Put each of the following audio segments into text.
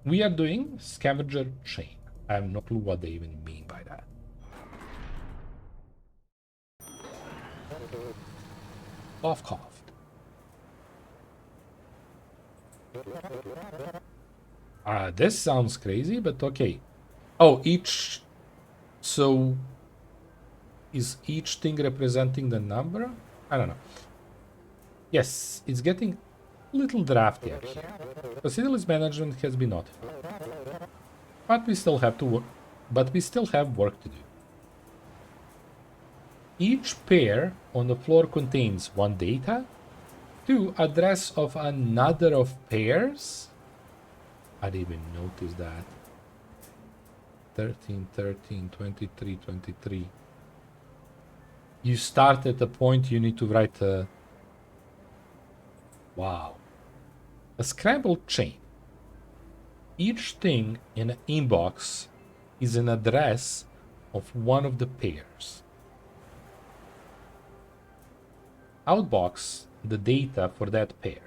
We are doing scavenger chain. I have no clue what they even mean by that. Coughed. This sounds crazy, but okay. Oh, each... So... Is each thing representing the number? I don't know. Yes, it's getting a little draftier here. Facilities management has been notified. But we still have work to do. Each pair on the floor contains 1 data, 2 address of another of pairs. I didn't even notice that. 13, 13, 23, 23. You start at the point you need to write a... Wow. A scrambled chain. Each thing in an inbox is an address of one of the pairs. Outbox the data for that pair.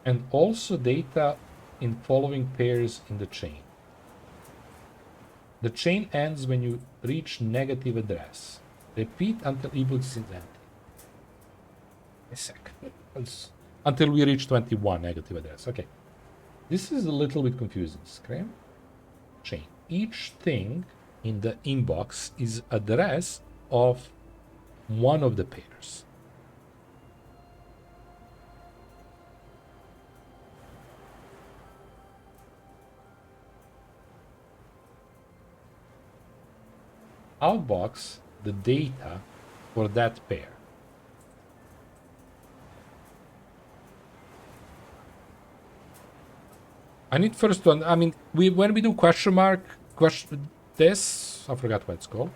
And also data in following pairs in the chain. The chain ends when you reach negative address. Repeat until inbox is empty. A sec. Until we reach 21 negative address. Okay. This is a little bit confusing. Scram chain. Each thing in the inbox is address of one of the pairs. Outbox the data for that pair. I need first to, I mean, when we do question, I forgot what it's called.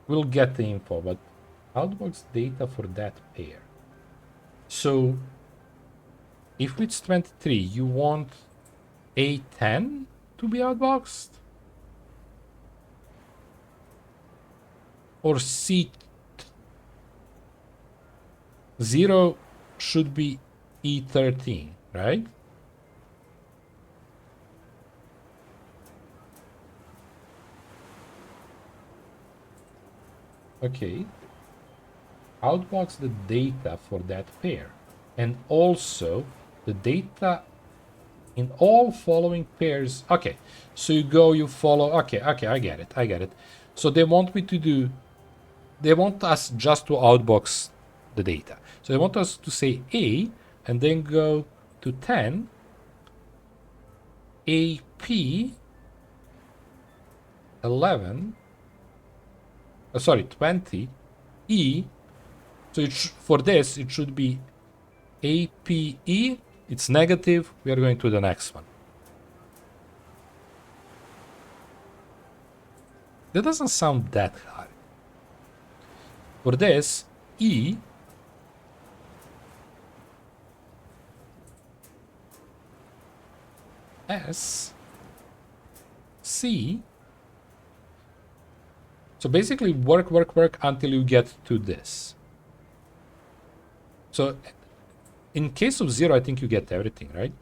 We'll get the info, but outbox data for that pair. So, if it's 23, you want A10 to be outboxed? Or C0 should be E13, right? Okay. Outbox the data for that pair. And also the data in all following pairs. Okay. So you follow. Okay, I get it. So they want me to do... They want us just to outbox the data. So they want us to say A and then go to 10, AP, 11, 20, E. So for this, it should be APE. It's negative. We are going to the next one. That doesn't sound that hard. For this, E S C. So basically work until you get to this. So in case of 0, I think you get everything, right?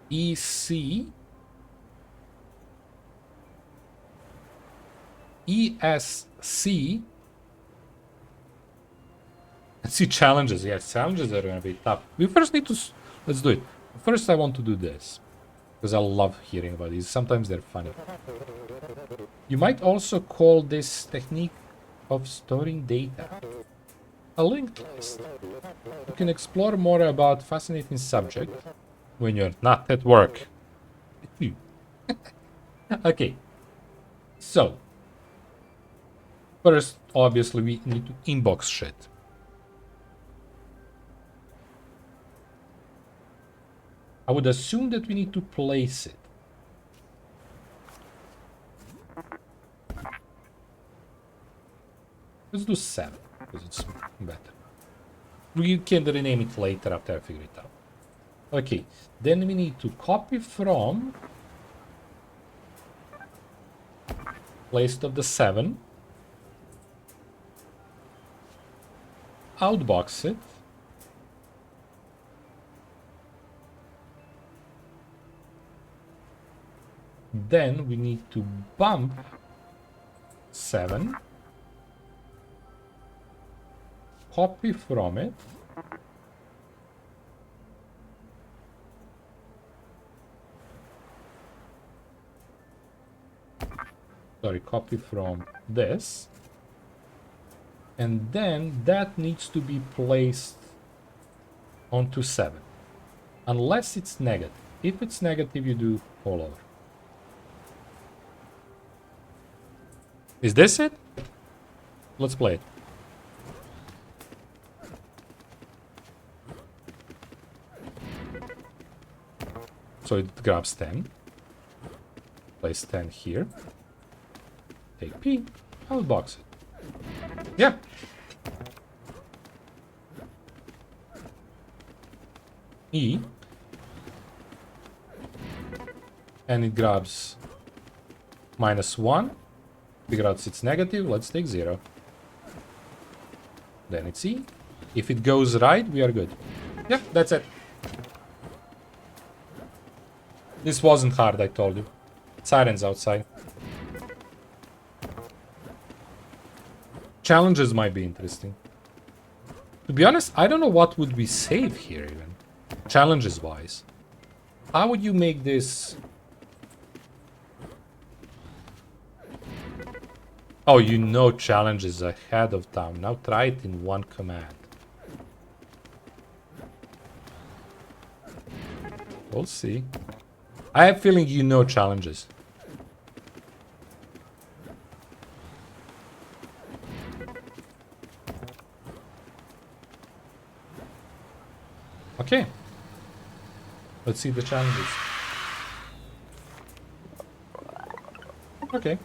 EC ESC. Let's see challenges. Yes, challenges are going to be tough. We first need to... Let's do it. First, I want to do this. Because I love hearing about these. Sometimes they're funny. You might also call this technique of storing data a linked list. You can explore more about fascinating subject when you're not at work. Okay. So, first, obviously, we need to inbox shit. I would assume that we need to place it. Let's do 7, because it's better. We can rename it later after I figure it out. Okay, then we need to copy from Placed of the 7. Outbox it. Then we need to bump 7. Copy from it. Sorry, copy from this. And then that needs to be placed onto 7. Unless it's negative. If it's negative, you do all over. Is this it? Let's play it. So it grabs 10. Place 10 here. Take P. Outbox it. Yeah. E. And it grabs -1. Figure out it's negative. Let's take 0. Then it's E. If it goes right, we are good. Yeah, that's it. This wasn't hard, I told you. Sirens outside. Challenges might be interesting. To be honest, I don't know what would we save here even. Challenges-wise. How would you make this... Oh, you know challenges ahead of time. Now try it in one command. We'll see. I have a feeling you know challenges. Okay. Let's see the challenges. Okay.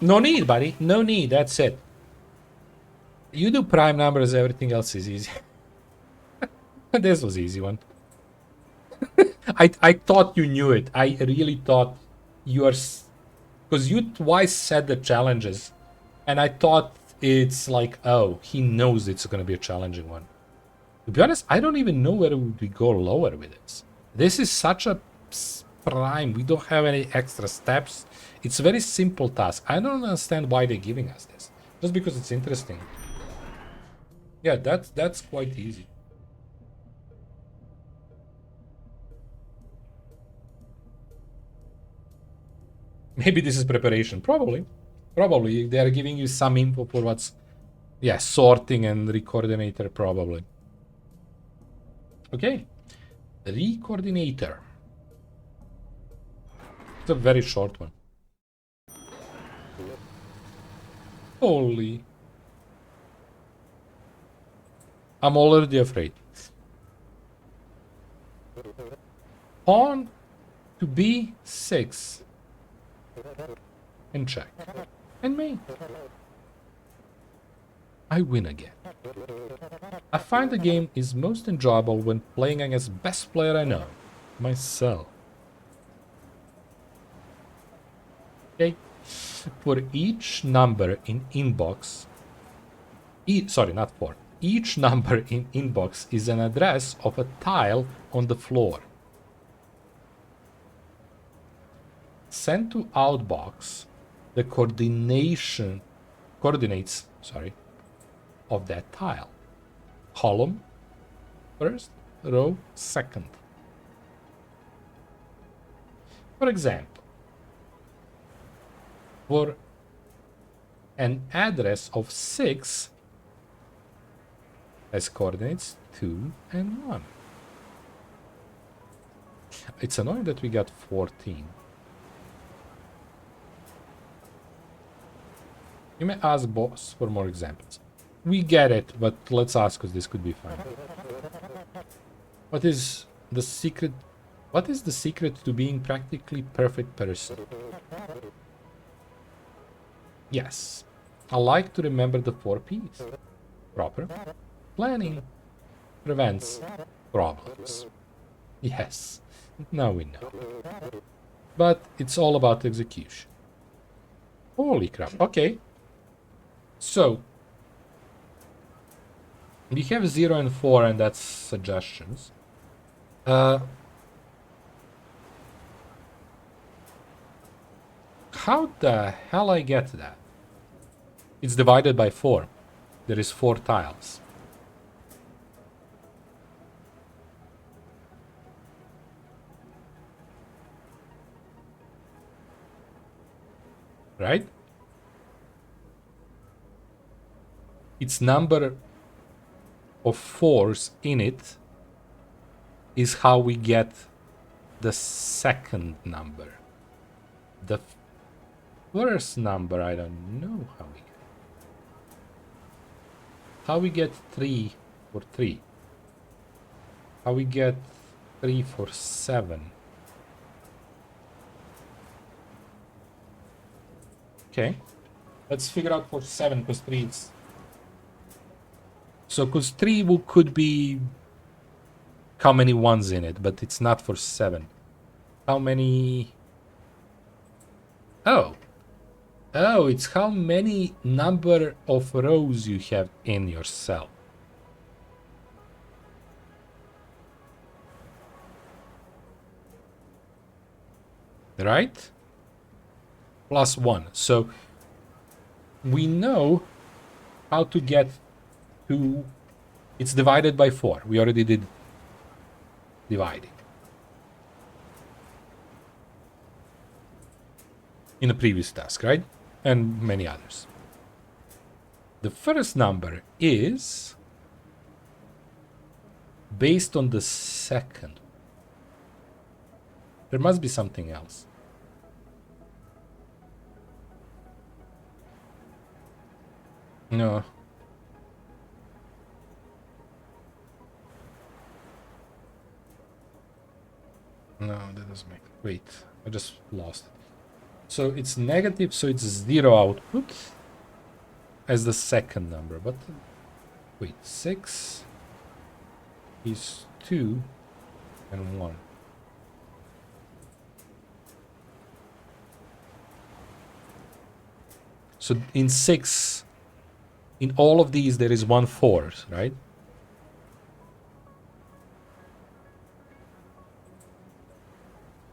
No need, buddy. No need. That's it. You do prime numbers, everything else is easy. This was easy one. I thought you knew it. I really thought you are... Because you twice said the challenges. And I thought it's like, oh, he knows it's going to be a challenging one. To be honest, I don't even know where would we go lower with this. This is such a prime. We don't have any extra steps. It's a very simple task. I don't understand why they're giving us this. Just because it's interesting. Yeah, that's quite easy. Maybe this is preparation. Probably. Probably. They are giving you some info for what's... Yeah, sorting and recoordinator, probably. Okay. Recoordinator. It's a very short one. Holy. I'm already afraid. Pawn to B6. And check. And mate. I win again. I find the game is most enjoyable when playing against best player I know. Myself. Okay. For each number in inbox... sorry, not for. Each number in inbox is an address of a tile on the floor. Send to outbox the coordinates, of that tile. Column first, row second. For example, for an address of 6 as coordinates 2 and 1. It's annoying that we got 14. You may ask boss for more examples. We get it, but let's ask because this could be fun. What is the secret? What is the secret to being practically perfect person? Yes, I like to remember the 4 P's. Proper planning prevents problems. Yes, now we know. but it's all about execution. Holy crap. Okay. So we have 0 and 4, and that's suggestions. How the hell I get that? It's divided by 4. There is 4 tiles. Right? Its number of 4s in it is how we get the second number. The first number, I don't know how we get. How we get 3 for 3. How we get 3 for 7. Okay. Let's figure out for 7, because 3 is... So, because 3 could be how many 1s in it, but it's not for 7. How many... Oh, it's how many number of rows you have in your cell. Right? Plus 1. So we know how to get to... It's divided by 4. We already did dividing in the previous task, right? And many others. The first number is based on the second. There must be something else. No. No, that doesn't make... Wait, I just lost it. So it's negative, so it's 0 output as the second number. But wait, 6 is 2 and 1. So in 6, in all of these, there is 1 4, right?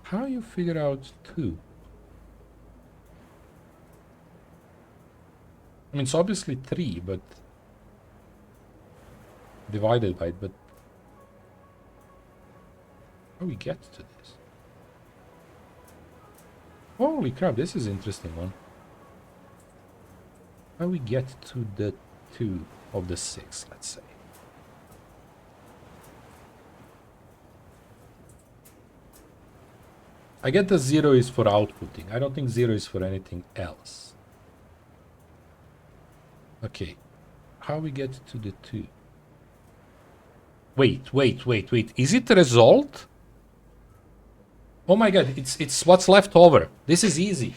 How you figure out 2? I mean, it's obviously 3, but divided by it, but how we get to this? Holy crap, this is an interesting one. How we get to the 2 of the 6, let's say. I get the 0 is for outputting. I don't think 0 is for anything else. Okay. How we get to the 2? Wait. Is it the result? Oh my god, it's what's left over. This is easy.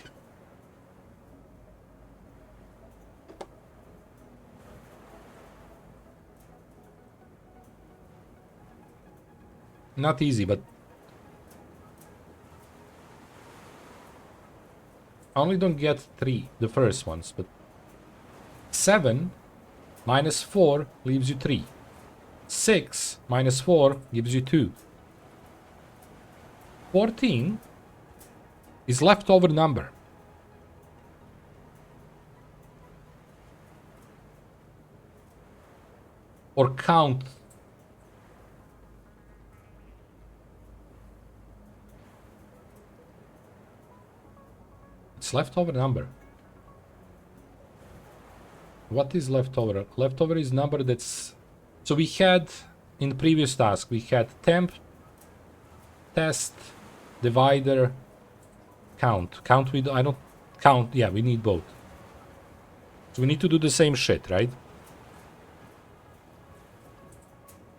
Not easy, but I only don't get 3, the first ones, but 7 minus 4 leaves you 3. 6 minus 4 gives you 2. 14 is leftover number. Or count. It's leftover number. What is leftover? Leftover is number that's... So we had, in the previous task, we had temp, test, divider, count. Count, I don't count, yeah, we need both. So we need to do the same shit, right?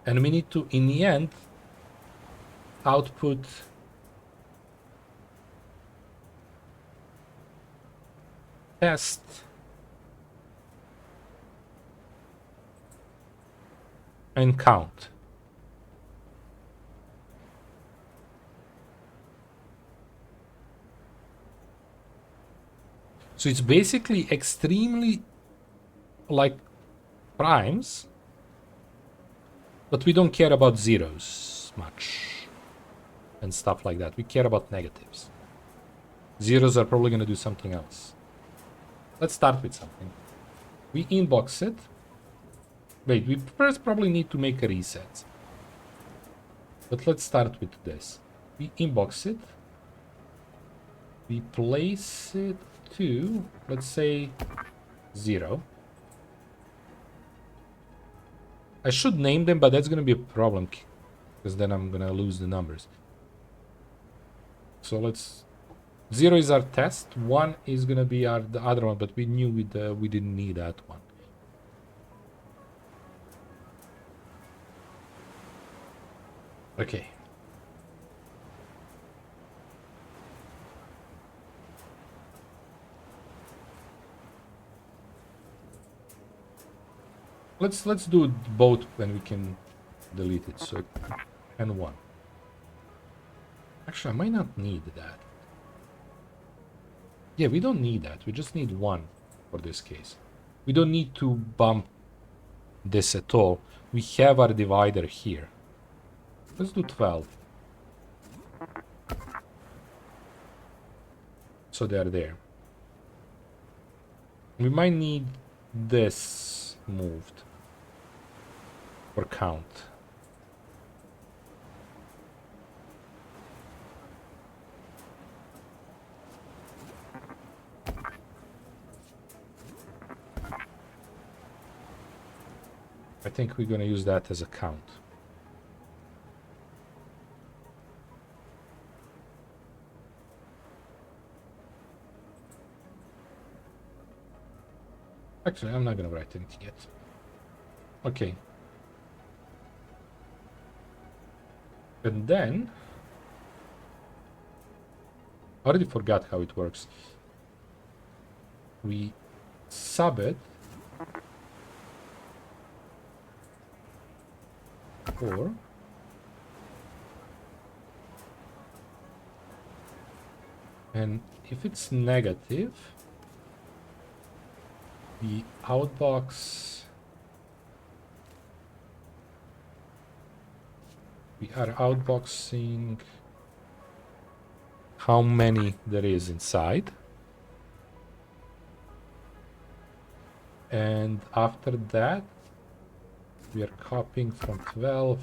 And we need to, in the end, output test and count. So it's basically extremely like primes, but we don't care about zeros much and stuff like that. We care about negatives. Zeros are probably going to do something else. Let's start with something. We inbox it. Wait, we first probably need to make a reset. But let's start with this. We inbox it. We place it to, let's say, 0. I should name them, but that's going to be a problem, because then I'm going to lose the numbers. So let's... 0 is our test, 1 is going to be the other one, but we knew we didn't need that one. Okay. Let's do both when we can delete it. So and 1. Actually, I might not need that. Yeah, we don't need that. We just need 1 for this case. We don't need to bump this at all. We have our divider here. Let's do 12. So they're there. We might need this moved for count. I think we're going to use that as a count. Actually, I'm not going to write anything yet. Okay. And then... I already forgot how it works. We sub it for and if it's negative, the outbox, we are outboxing how many there is inside, and after that we are copying from 12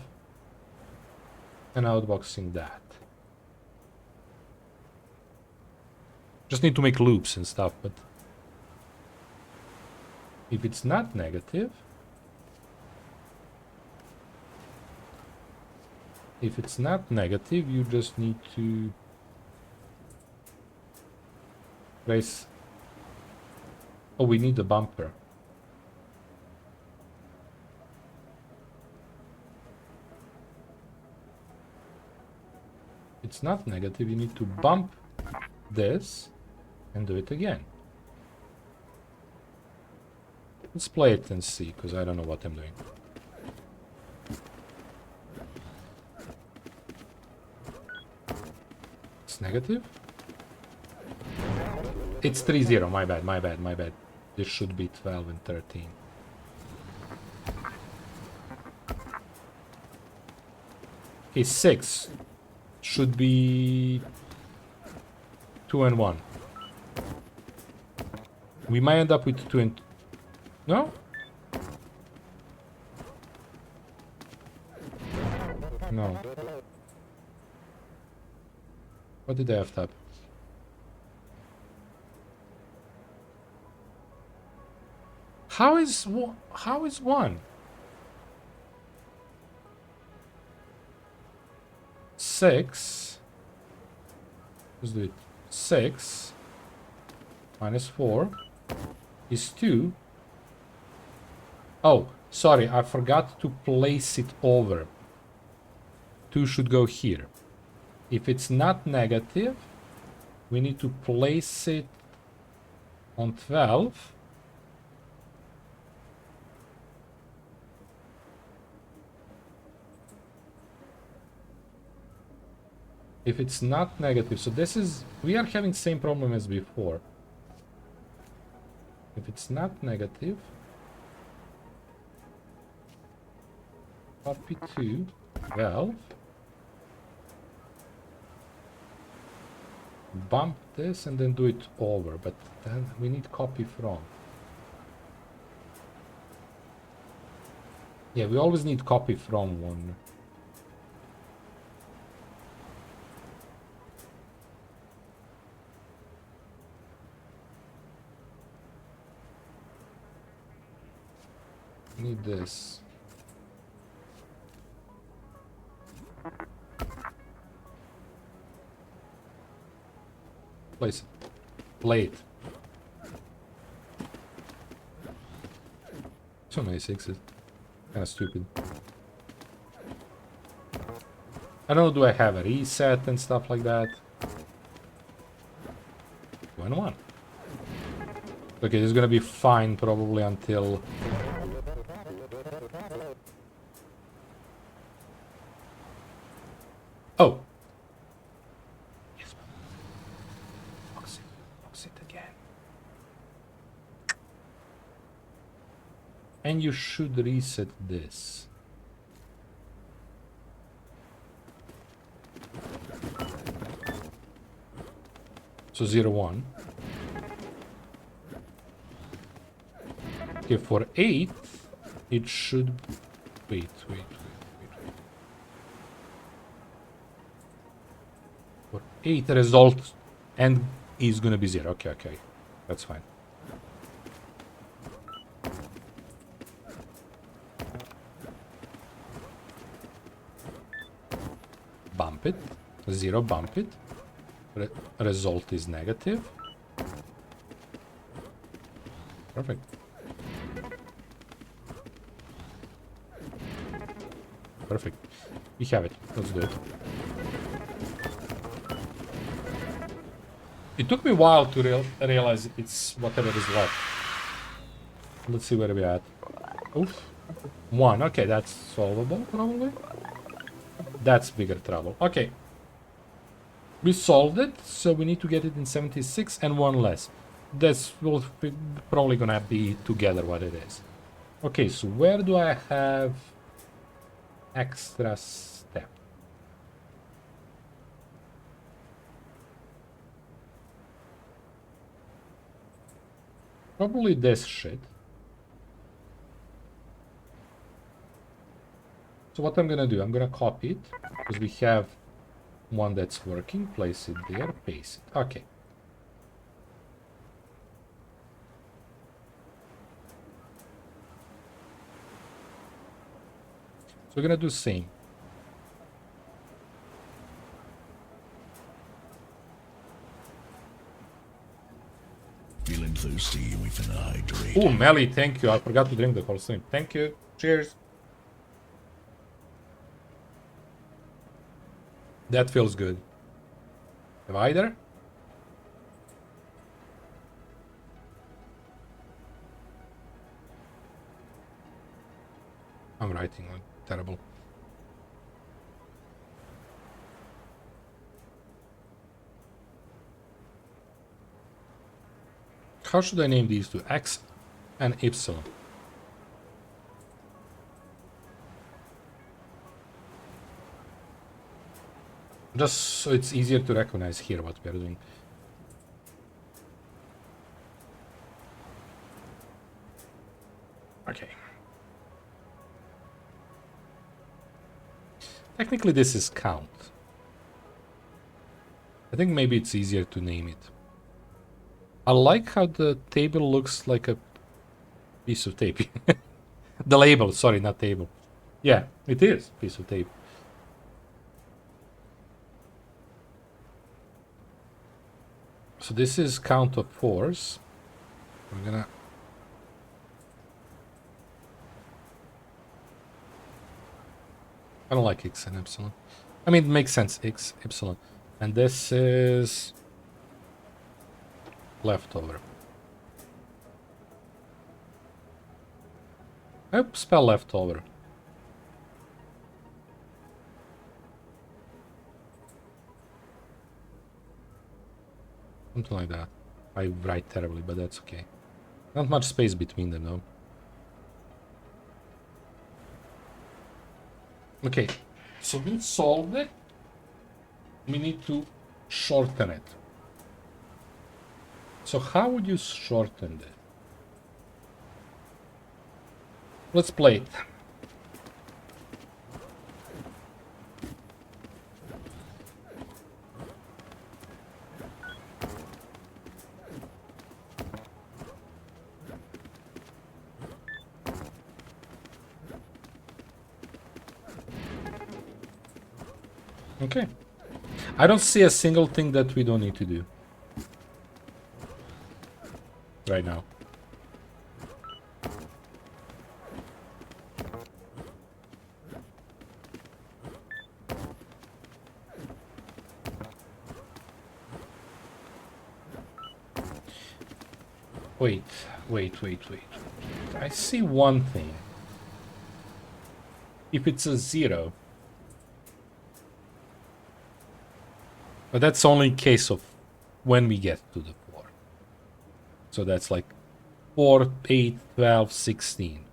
and outboxing that. Just need to make loops and stuff, but if it's not negative, you just need to place... Oh, we need a bumper. It's not negative, you need to bump this and do it again. Let's play it and see, because I don't know what I'm doing. It's negative? It's 3-0, my bad. This should be 12 and 13. Okay, 6 should be 2 and 1. We might end up with 2 and... No? No. What did I have to? How is 1? 6. Let's do it. 6 minus 4 is 2. Oh, sorry, I forgot to place it over. 2 should go here. If it's not negative, we need to place it on 12. If it's not negative, so this is... We are having the same problem as before. If it's not negative, copy to valve, bump this and then do it over, but then we need copy from. Yeah, we always need copy from one. Need this. Place it. Plate. So many sixes. Kind of stupid. I don't know, do I have a reset and stuff like that? 1-1. Okay, this is gonna be fine probably until... Oh! Yes. Box it again. And you should reset this. So 0-1. Okay, for 8, it should... Wait. For 8, the result and is gonna be 0. Okay. That's fine. Bump it. 0, bump it. Result is negative. Perfect. Perfect. We have it. Let's do it. It took me a while to realize it's whatever is left. Let's see where we're at. Oof. 1. Okay, that's solvable, probably. That's bigger trouble. Okay. We solved it, so we need to get it in 76 and 1 less. That's probably gonna be together what it is. Okay, so where do I have extra step? Probably this shit. So what I'm gonna do, I'm gonna copy it, because we have one that's working, place it there, paste it. Okay. So we're gonna do same. Feeling thirsty, we finna hydrate. Oh, Melly, thank you. I forgot to drink the whole thing. Thank you. Cheers. That feels good. Divider? I'm writing like terrible. How should I name these two? X and Y. Just so it's easier to recognize here what we are doing. Okay. Technically this is count. I think maybe it's easier to name it. I like how the table looks like a piece of tape. The label, sorry, not table. Yeah, it is a piece of tape. So this is count of 4s. We're gonna... I don't like X and Epsilon. I mean, it makes sense, X, Epsilon. And this is... leftover. I hope spell leftover. Something like that. I write terribly, but that's okay. Not much space between them, though. Okay, so we solved it. We need to shorten it. So how would you shorten it? Let's play it. Okay. I don't see a single thing that we don't need to do right now. Wait. I see one thing. If it's a 0. But that's only in case of when we get to the 4. So that's like 4, 8, 12, 16.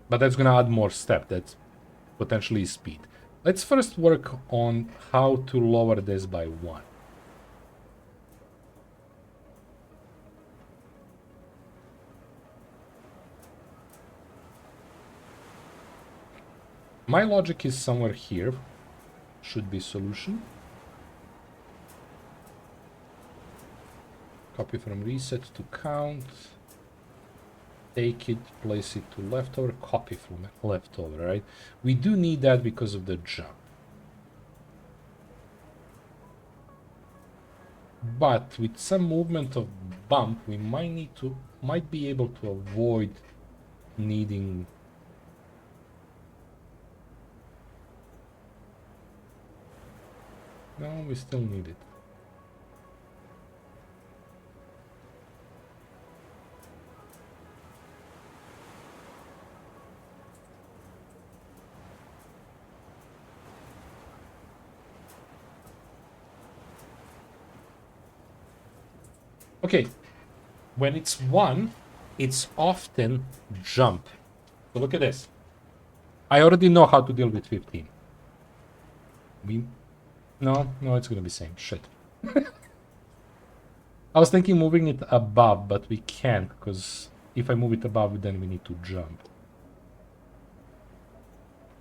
But that's gonna add more step. That's potentially speed. Let's first work on how to lower this by 1. My logic is somewhere here. Should be solution. Copy from reset to count. Take it, place it to leftover, copy from leftover, right? We do need that because of the jump. But with some movement of bump, we might be able to avoid needing. No, we still need it. Okay, when it's 1, it's often jump. So look at this. I already know how to deal with 15. No, it's gonna be same. Shit. I was thinking moving it above, but we can't, because if I move it above, then we need to jump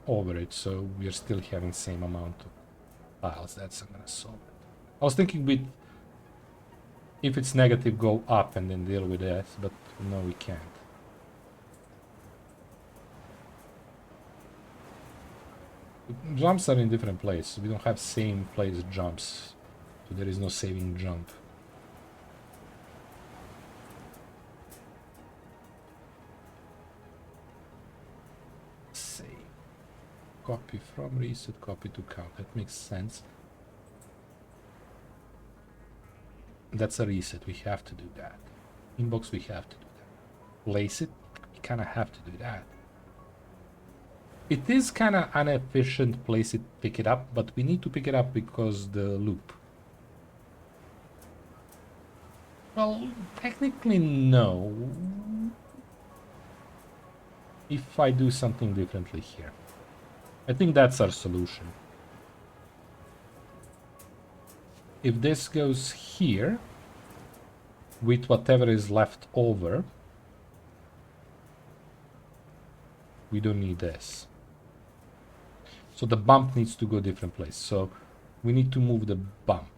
over it, so we're still having same amount of tiles. That's not gonna solve it. I was thinking with if it's negative, go up and then deal with that, but no, we can't. Jumps are in different places. We don't have same place jumps, so there is no saving jump. Save. Copy from reset, copy to count. That makes sense. That's a reset. We have to do that. Inbox, we have to do that. Place it. We kind of have to do that. It is kind of inefficient. Place it, pick it up, but we need to pick it up because the loop. Well, technically no. If I do something differently here. I think that's our solution. If this goes here, with whatever is left over, we don't need this. So the bump needs to go different place. So we need to move the bump.